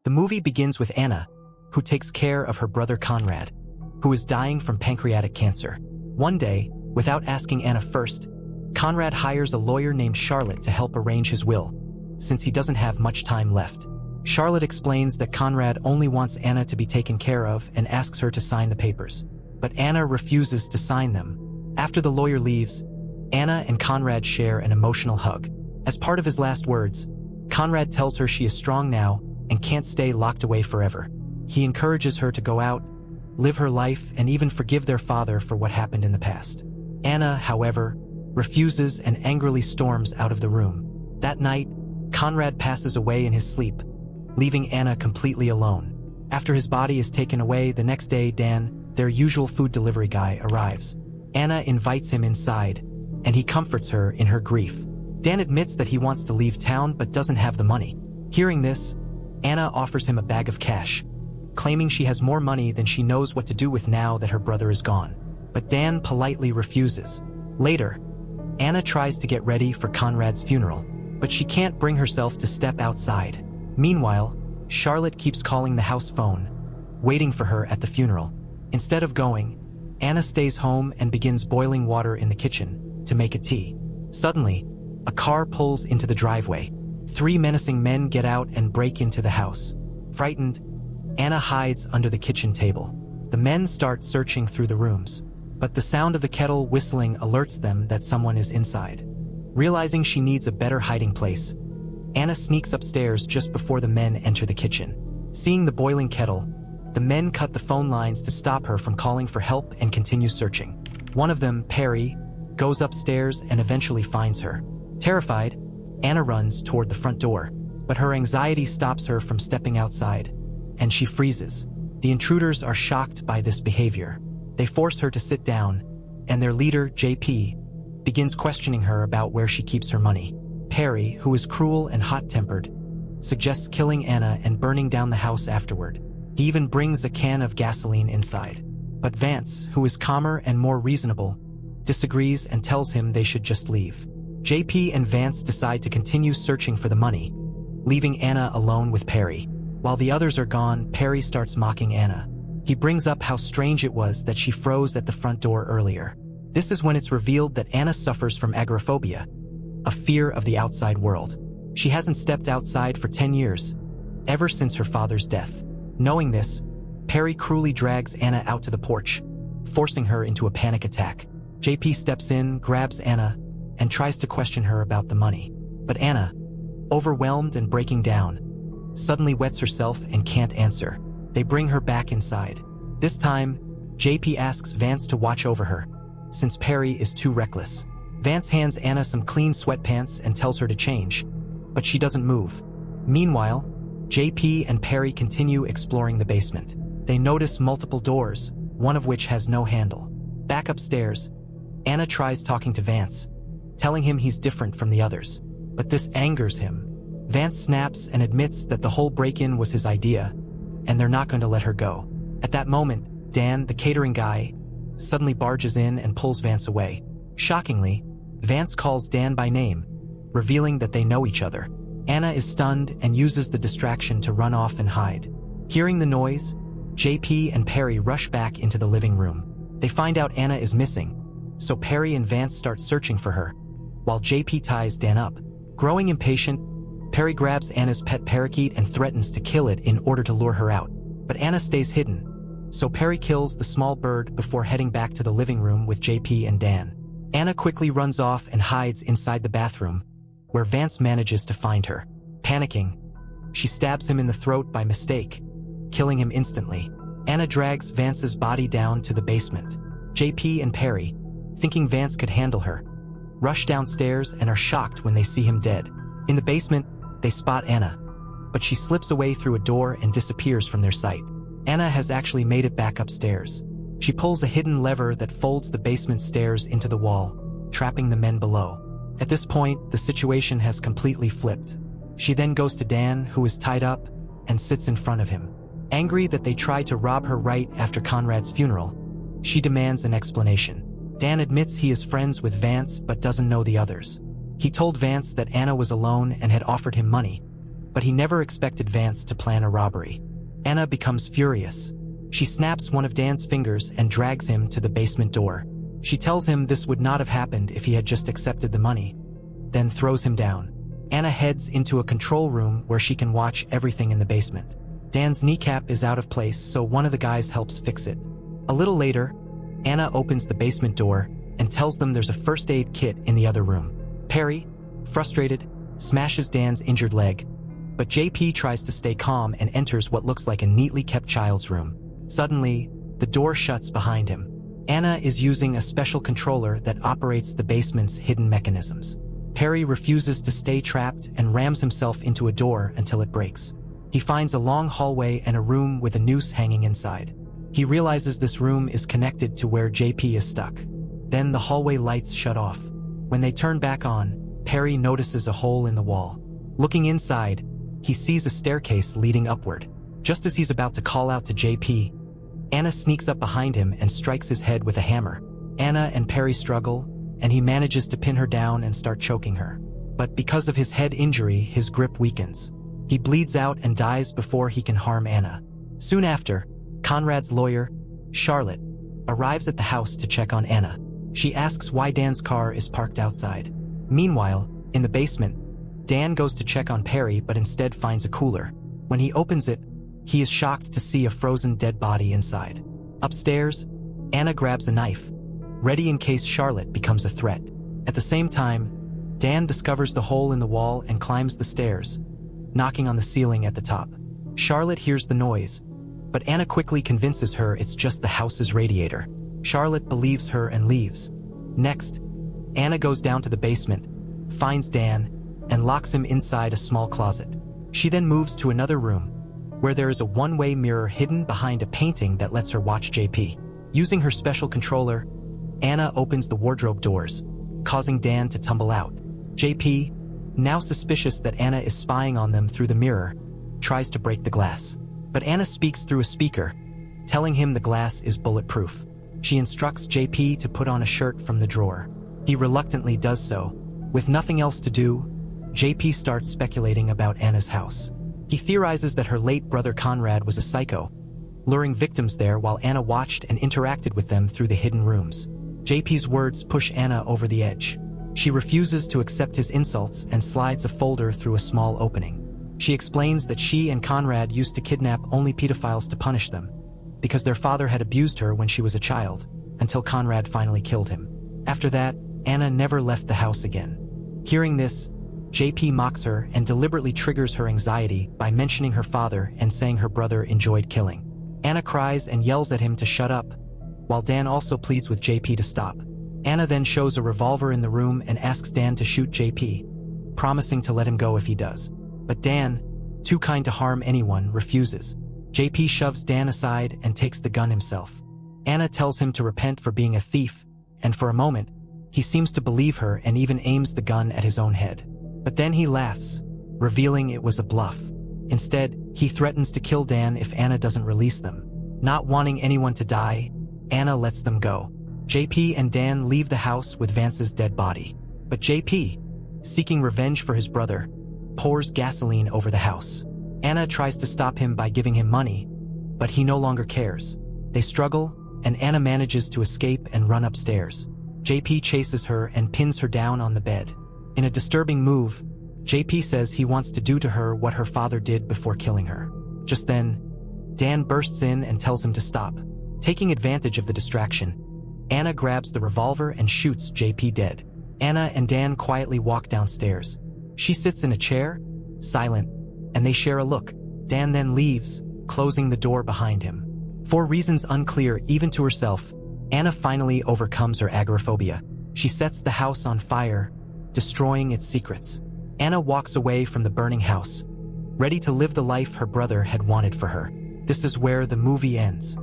The movie begins with Anna, who takes care of her brother Conrad, who is dying from pancreatic cancer. One day, without asking Anna first, Conrad hires a lawyer named Charlotte to help arrange his will, since he doesn't have much time left. Charlotte explains that Conrad only wants Anna to be taken care of and asks her to sign the papers. But Anna refuses to sign them. After the lawyer leaves, Anna and Conrad share an emotional hug. As part of his last words, Conrad tells her she is strong now and can't stay locked away forever. He encourages her to go out, live her life, and even forgive their father for what happened in the past. Anna, however, refuses and angrily storms out of the room. That night, Conrad passes away in his sleep, leaving Anna completely alone. After his body is taken away the next day, Dan, their usual food delivery guy, arrives. Anna invites him inside, and he comforts her in her grief. Dan admits that he wants to leave town but doesn't have the money. Hearing this, Anna offers him a bag of cash, claiming she has more money than she knows what to do with now that her brother is gone. But Dan politely refuses. Later, Anna tries to get ready for Conrad's funeral, but she can't bring herself to step outside. Meanwhile, Charlotte keeps calling the house phone, waiting for her at the funeral. Instead of going, Anna stays home and begins boiling water in the kitchen to make a tea. Suddenly, a car pulls into the driveway. 3 menacing men get out and break into the house. Frightened, Anna hides under the kitchen table. The men start searching through the rooms, but the sound of the kettle whistling alerts them that someone is inside. Realizing she needs a better hiding place, Anna sneaks upstairs just before the men enter the kitchen. Seeing the boiling kettle, the men cut the phone lines to stop her from calling for help and continue searching. One of them, Perry, goes upstairs and eventually finds her. Terrified, Anna runs toward the front door, but her anxiety stops her from stepping outside, and she freezes. The intruders are shocked by this behavior. They force her to sit down, and their leader, JP, begins questioning her about where she keeps her money. Perry, who is cruel and hot-tempered, suggests killing Anna and burning down the house afterward. He even brings a can of gasoline inside. But Vance, who is calmer and more reasonable, disagrees and tells him they should just leave. JP and Vance decide to continue searching for the money, leaving Anna alone with Perry. While the others are gone, Perry starts mocking Anna. He brings up how strange it was that she froze at the front door earlier. This is when it's revealed that Anna suffers from agoraphobia, a fear of the outside world. She hasn't stepped outside for 10 years, ever since her father's death. Knowing this, Perry cruelly drags Anna out to the porch, forcing her into a panic attack. JP steps in, grabs Anna, and tries to question her about the money. But Anna, overwhelmed and breaking down, suddenly wets herself and can't answer. They bring her back inside. This time, JP asks Vance to watch over her, since Perry is too reckless. Vance hands Anna some clean sweatpants and tells her to change, but she doesn't move. Meanwhile, JP and Perry continue exploring the basement. They notice multiple doors, one of which has no handle. Back upstairs, Anna tries talking to Vance, telling him he's different from the others. But this angers him. Vance snaps and admits that the whole break-in was his idea, and they're not going to let her go. At that moment, Dan, the catering guy, suddenly barges in and pulls Vance away. Shockingly, Vance calls Dan by name, revealing that they know each other. Anna is stunned and uses the distraction to run off and hide. Hearing the noise, JP and Perry rush back into the living room. They find out Anna is missing, so Perry and Vance start searching for her, while JP ties Dan up. Growing impatient, Perry grabs Anna's pet parakeet and threatens to kill it in order to lure her out. But Anna stays hidden, so Perry kills the small bird before heading back to the living room with JP and Dan. Anna quickly runs off and hides inside the bathroom, where Vance manages to find her. Panicking, she stabs him in the throat by mistake, killing him instantly. Anna drags Vance's body down to the basement. JP and Perry, thinking Vance could handle her, rush downstairs and are shocked when they see him dead. In the basement, they spot Anna, but she slips away through a door and disappears from their sight. Anna has actually made it back upstairs. She pulls a hidden lever that folds the basement stairs into the wall, trapping the men below. At this point, the situation has completely flipped. She then goes to Dan, who is tied up, and sits in front of him. Angry that they tried to rob her right after Conrad's funeral, she demands an explanation. Dan admits he is friends with Vance but doesn't know the others. He told Vance that Anna was alone and had offered him money, but he never expected Vance to plan a robbery. Anna becomes furious. She snaps one of Dan's fingers and drags him to the basement door. She tells him this would not have happened if he had just accepted the money, then throws him down. Anna heads into a control room where she can watch everything in the basement. Dan's kneecap is out of place, so one of the guys helps fix it. A little later, Anna opens the basement door and tells them there's a first aid kit in the other room. Perry, frustrated, smashes Dan's injured leg, but JP tries to stay calm and enters what looks like a neatly kept child's room. Suddenly, the door shuts behind him. Anna is using a special controller that operates the basement's hidden mechanisms. Perry refuses to stay trapped and rams himself into a door until it breaks. He finds a long hallway and a room with a noose hanging inside. He realizes this room is connected to where JP is stuck. Then the hallway lights shut off. When they turn back on, Perry notices a hole in the wall. Looking inside, he sees a staircase leading upward. Just as he's about to call out to JP, Anna sneaks up behind him and strikes his head with a hammer. Anna and Perry struggle, and he manages to pin her down and start choking her. But because of his head injury, his grip weakens. He bleeds out and dies before he can harm Anna. Soon after, Conrad's lawyer, Charlotte, arrives at the house to check on Anna. She asks why Dan's car is parked outside. Meanwhile, in the basement, Dan goes to check on Perry but instead finds a cooler. When he opens it, he is shocked to see a frozen dead body inside. Upstairs, Anna grabs a knife, ready in case Charlotte becomes a threat. At the same time, Dan discovers the hole in the wall and climbs the stairs, knocking on the ceiling at the top. Charlotte hears the noise, but Anna quickly convinces her it's just the house's radiator. Charlotte believes her and leaves. Next, Anna goes down to the basement, finds Dan, and locks him inside a small closet. She then moves to another room, where there is a one-way mirror hidden behind a painting that lets her watch JP. Using her special controller, Anna opens the wardrobe doors, causing Dan to tumble out. JP, now suspicious that Anna is spying on them through the mirror, tries to break the glass. But Anna speaks through a speaker, telling him the glass is bulletproof. She instructs JP to put on a shirt from the drawer. He reluctantly does so. With nothing else to do, JP starts speculating about Anna's house. He theorizes that her late brother Conrad was a psycho, luring victims there while Anna watched and interacted with them through the hidden rooms. JP's words push Anna over the edge. She refuses to accept his insults and slides a folder through a small opening. She explains that she and Conrad used to kidnap only pedophiles to punish them, because their father had abused her when she was a child, until Conrad finally killed him. After that, Anna never left the house again. Hearing this, JP mocks her and deliberately triggers her anxiety by mentioning her father and saying her brother enjoyed killing. Anna cries and yells at him to shut up, while Dan also pleads with JP to stop. Anna then shows a revolver in the room and asks Dan to shoot JP, promising to let him go if he does. But Dan, too kind to harm anyone, refuses. JP shoves Dan aside and takes the gun himself. Anna tells him to repent for being a thief, and for a moment, he seems to believe her and even aims the gun at his own head. But then he laughs, revealing it was a bluff. Instead, he threatens to kill Dan if Anna doesn't release them. Not wanting anyone to die, Anna lets them go. JP and Dan leave the house with Vance's dead body. But JP, seeking revenge for his brother, pours gasoline over the house. Anna tries to stop him by giving him money, but he no longer cares. They struggle, and Anna manages to escape and run upstairs. JP chases her and pins her down on the bed. In a disturbing move, JP says he wants to do to her what her father did before killing her. Just then, Dan bursts in and tells him to stop. Taking advantage of the distraction, Anna grabs the revolver and shoots JP dead. Anna and Dan quietly walk downstairs. She sits in a chair, silent, and they share a look. Dan then leaves, closing the door behind him. For reasons unclear even to herself, Anna finally overcomes her agoraphobia. She sets the house on fire, destroying its secrets. Anna walks away from the burning house, ready to live the life her brother had wanted for her. This is where the movie ends.